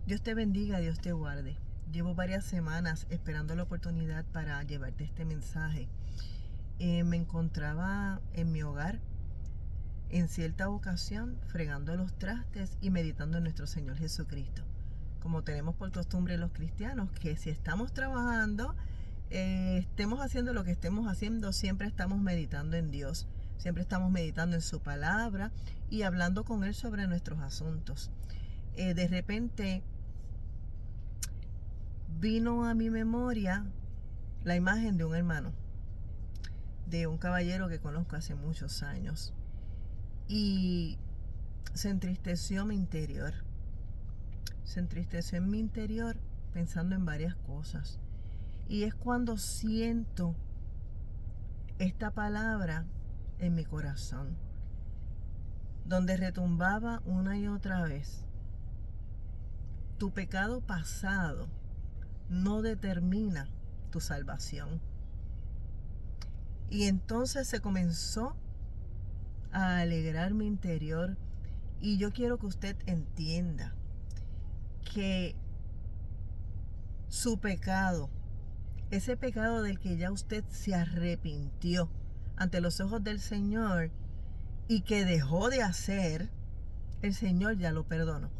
Dios te bendiga, Dios te guarde. Llevo varias semanas esperando la oportunidad para llevarte este mensaje. Me encontraba en mi hogar en cierta ocasión fregando los trastes y meditando en nuestro Señor Jesucristo. Como tenemos por costumbre los cristianos, que si estamos trabajando, estemos haciendo lo que estemos haciendo, siempre estamos meditando en Dios. Siempre estamos meditando en su palabra y hablando con Él sobre nuestros asuntos. De repente vino a mi memoria la imagen de un hermano, de un caballero que conozco hace muchos años, y se entristeció mi interior. Se entristeció en mi interior pensando en varias cosas. Y es cuando siento esta palabra en mi corazón, donde retumbaba una y otra vez: tu pecado pasado no determina tu salvación. Y entonces se comenzó a alegrar mi interior. Y yo quiero que usted entienda que su pecado, ese pecado del que ya usted se arrepintió ante los ojos del Señor y que dejó de hacer, el Señor ya lo perdonó.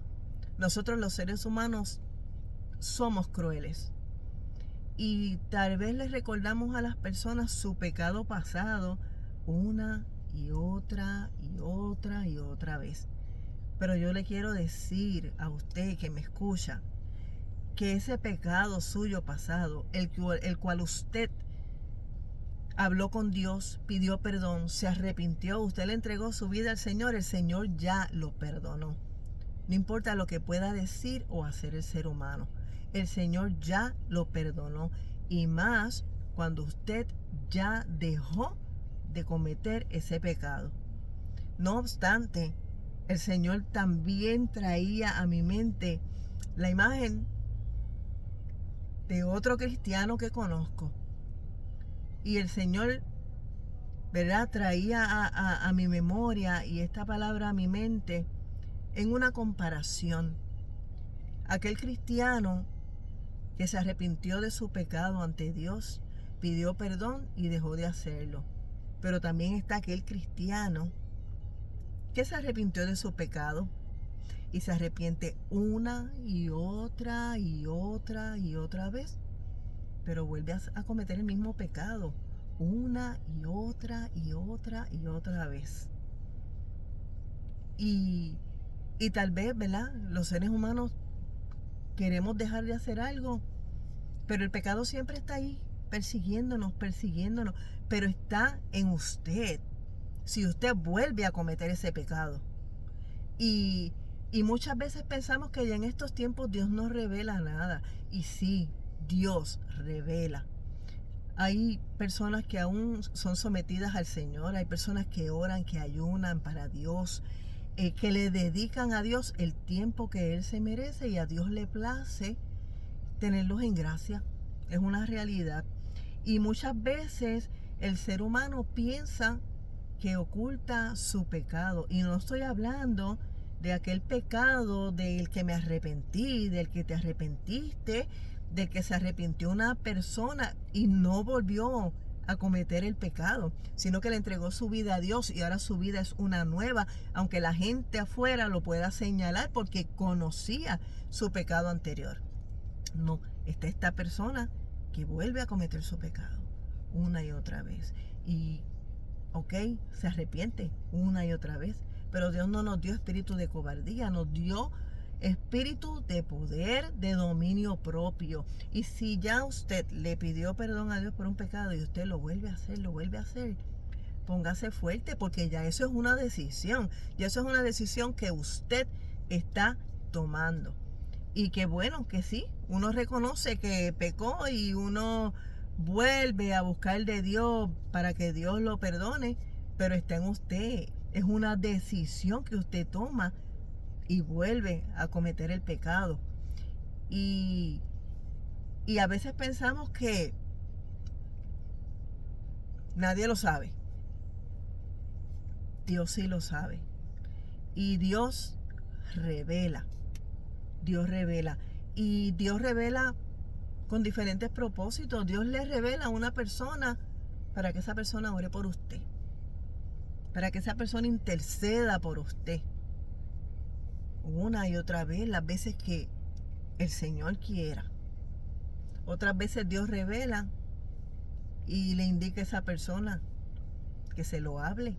Nosotros los seres humanos somos crueles y tal vez les recordamos a las personas su pecado pasado una y otra y otra y otra vez. Pero yo le quiero decir a usted que me escucha, que ese pecado suyo pasado, el cual usted habló con Dios, pidió perdón, se arrepintió, usted le entregó su vida al Señor, el Señor ya lo perdonó. No importa lo que pueda decir o hacer el ser humano, el Señor ya lo perdonó. Y más cuando usted ya dejó de cometer ese pecado. No obstante, el Señor también traía a mi mente la imagen de otro cristiano que conozco. Y el Señor, ¿verdad?, traía a mi memoria y esta palabra a mi mente en una comparación. Aquel cristiano que se arrepintió de su pecado ante Dios, pidió perdón y dejó de hacerlo. Pero también está aquel cristiano que se arrepintió de su pecado y se arrepiente una y otra y otra y otra vez, pero vuelve a cometer el mismo pecado una y otra y otra y otra vez. Y tal vez, ¿verdad?, los seres humanos queremos dejar de hacer algo, pero el pecado siempre está ahí, persiguiéndonos, persiguiéndonos, pero está en usted, si usted vuelve a cometer ese pecado. Y muchas veces pensamos que ya en estos tiempos Dios no revela nada. Y sí, Dios revela. Hay personas que aún son sometidas al Señor, hay personas que oran, que ayunan para Dios, que le dedican a Dios el tiempo que Él se merece, y a Dios le place tenerlos en gracia. Es una realidad. Y muchas veces el ser humano piensa que oculta su pecado. Y no estoy hablando de aquel pecado del que me arrepentí, del que te arrepentiste, del que se arrepintió una persona y no volvió a cometer el pecado, sino que le entregó su vida a Dios y ahora su vida es una nueva, aunque la gente afuera lo pueda señalar porque conocía su pecado anterior. No, está esta persona que vuelve a cometer su pecado una y otra vez. Y se arrepiente una y otra vez, pero Dios no nos dio espíritu de cobardía, nos dio espíritu de poder, de dominio propio. Y si ya usted le pidió perdón a Dios por un pecado y usted lo vuelve a hacer, póngase fuerte, porque ya eso es una decisión, ya eso es una decisión que usted está tomando. Y que bueno, que sí, uno reconoce que pecó y uno vuelve a buscar de Dios para que Dios lo perdone, pero está en usted. Es una decisión que usted toma y vuelve a cometer el pecado. Y a veces pensamos que nadie lo sabe. Dios sí lo sabe. Y Dios revela. Dios revela. Y Dios revela con diferentes propósitos. Dios le revela a una persona para que esa persona ore por usted, para que esa persona interceda por usted. Una y otra vez, las veces que el Señor quiera. Otras veces Dios revela y le indica a esa persona que se lo hable.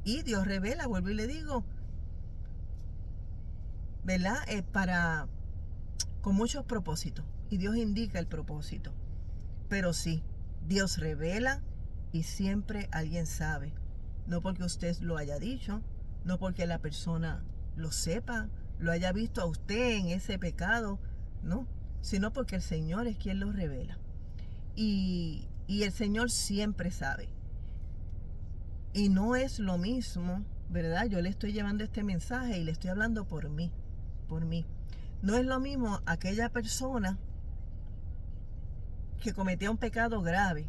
Y Dios revela, vuelvo y le digo, ¿verdad? Con muchos propósitos. Y Dios indica el propósito. Pero sí, Dios revela y siempre alguien sabe. No porque usted lo haya dicho, no porque la persona lo sepa, lo haya visto a usted en ese pecado, no, sino porque el Señor es quien lo revela. Y el Señor siempre sabe. Y no es lo mismo, ¿verdad? Yo le estoy llevando este mensaje y le estoy hablando por mí, por mí. No es lo mismo aquella persona que cometía un pecado grave,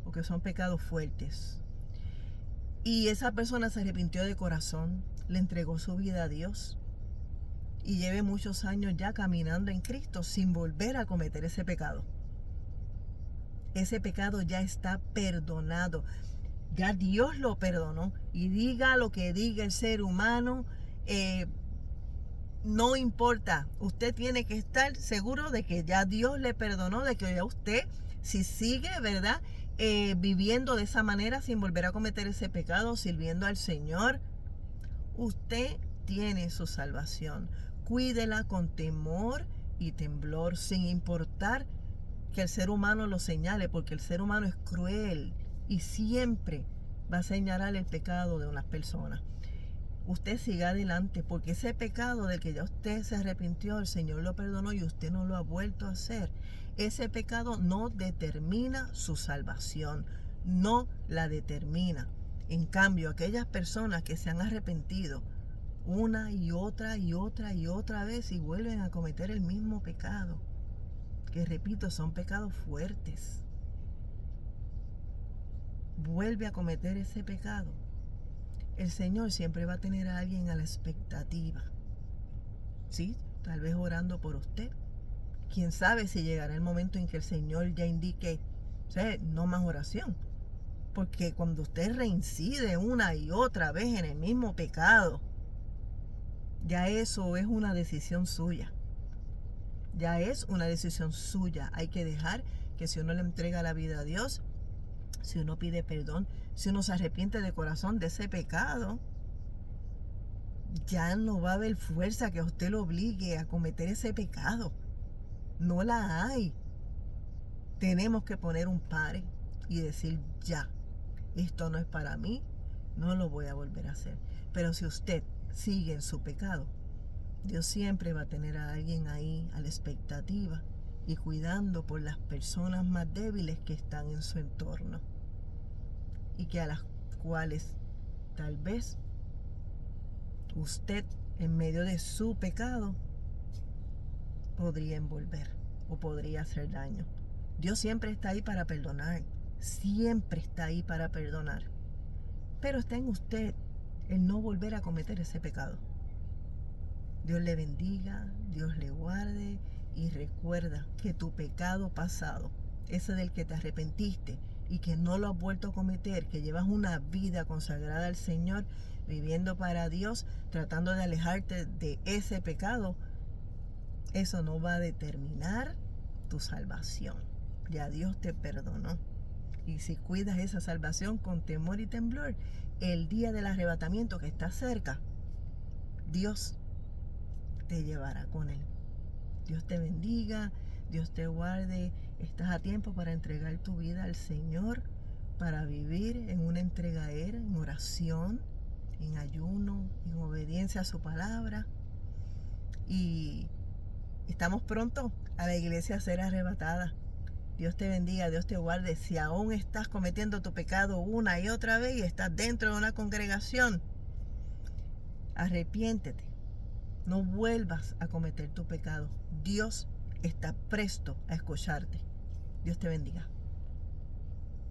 porque son pecados fuertes, y esa persona se arrepintió de corazón, le entregó su vida a Dios y lleve muchos años ya caminando en Cristo sin volver a cometer ese pecado. Ese pecado ya está perdonado. Ya Dios lo perdonó. Y diga lo que diga el ser humano, no importa. Usted tiene que estar seguro de que ya Dios le perdonó, de que ya usted, si sigue, ¿verdad? Viviendo de esa manera sin volver a cometer ese pecado, sirviendo al Señor, usted tiene su salvación. Cuídela con temor y temblor, sin importar que el ser humano lo señale, porque el ser humano es cruel y siempre va a señalar el pecado de unas personas. Usted siga adelante, porque ese pecado del que ya usted se arrepintió, el Señor lo perdonó y usted no lo ha vuelto a hacer. Ese pecado no determina su salvación, no la determina. En cambio, aquellas personas que se han arrepentido una y otra y otra y otra vez y vuelven a cometer el mismo pecado, que repito, son pecados fuertes, vuelve a cometer ese pecado, el Señor siempre va a tener a alguien a la expectativa. Sí, tal vez orando por usted. Quién sabe si llegará el momento en que el Señor ya indique, no más oración. Porque cuando usted reincide una y otra vez en el mismo pecado, ya eso es una decisión suya. Ya es una decisión suya. Hay que dejar que si uno le entrega la vida a Dios, si uno pide perdón, si uno se arrepiente de corazón de ese pecado, ya no va a haber fuerza que a usted lo obligue a cometer ese pecado. No la hay. Tenemos que poner un pare y decir ya, esto no es para mí, no lo voy a volver a hacer. Pero si usted sigue en su pecado, Dios siempre va a tener a alguien ahí a la expectativa y cuidando por las personas más débiles que están en su entorno y que a las cuales tal vez usted en medio de su pecado podría envolver o podría hacer daño. Dios siempre está ahí para perdonar, siempre está ahí para perdonar, pero está en usted el no volver a cometer ese pecado. Dios le bendiga, Dios le guarde y recuerda que tu pecado pasado, ese del que te arrepentiste y que no lo has vuelto a cometer, que llevas una vida consagrada al Señor, viviendo para Dios, tratando de alejarte de ese pecado, eso no va a determinar tu salvación. Ya Dios te perdonó. Y si cuidas esa salvación con temor y temblor, el día del arrebatamiento que está cerca, Dios te llevará con Él. Dios te bendiga, Dios te guarde. Estás a tiempo para entregar tu vida al Señor, para vivir en una entrega a Él, en oración, en ayuno, en obediencia a su palabra. Y estamos pronto a la iglesia a ser arrebatada. Dios te bendiga, Dios te guarde. Si aún estás cometiendo tu pecado una y otra vez y estás dentro de una congregación, arrepiéntete. No vuelvas a cometer tu pecado. Dios está presto a escucharte. Dios te bendiga.